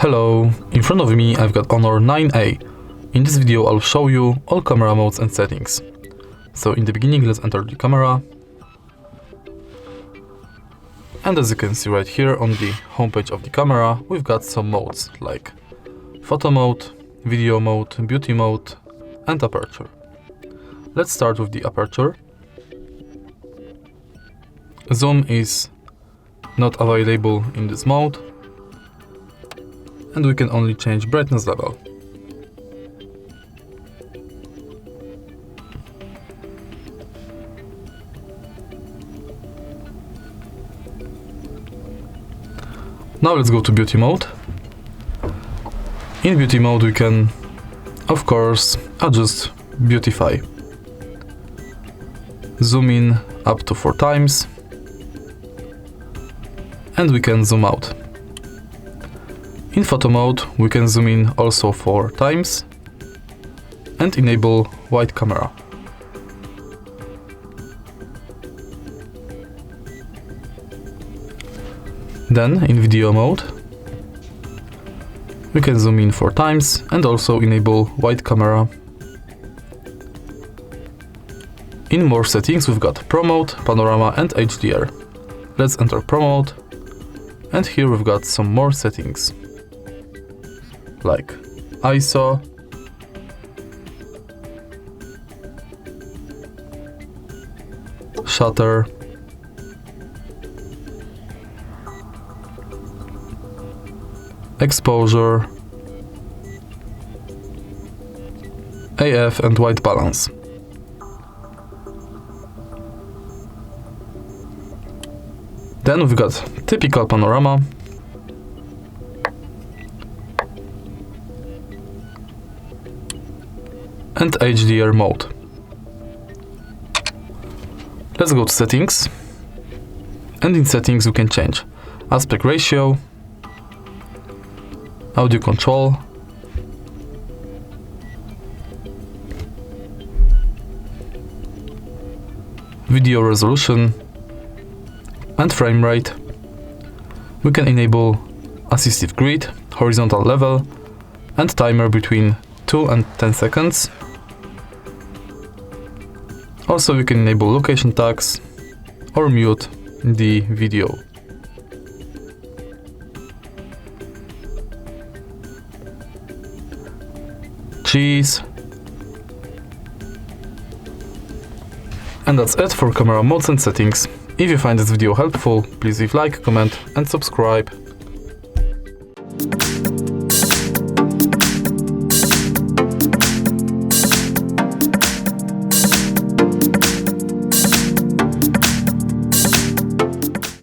Hello, in front of me I've got Honor 9A. In this video I'll show you all camera modes and settings. So in the beginning let's enter the camera. And as you can see right here on the homepage of the camera, we've got some modes like photo mode, video mode, beauty mode and aperture. Let's start with the aperture. Zoom is not available in this mode, and we can only change brightness level. Now let's go to beauty mode. In beauty mode we can, of course, adjust beautify. Zoom in up to 4 times. And we can zoom out. In photo mode we can zoom in also 4 times and enable wide camera. Then in video mode we can zoom in 4 times and also enable wide camera. In more settings we've got Pro mode, Panorama and HDR. Let's enter Pro mode. And here we've got some more settings, like ISO, shutter, exposure, AF and white balance. Then we've got typical panorama, and HDR mode. Let's go to settings, and in settings we can change aspect ratio, audio control, video resolution, and frame rate. We can enable assistive grid, horizontal level, and timer between 2 and 10 seconds. Also we can enable location tags or mute the video. Cheese. And that's it for camera modes and settings. If you find this video helpful, please leave like, comment and subscribe.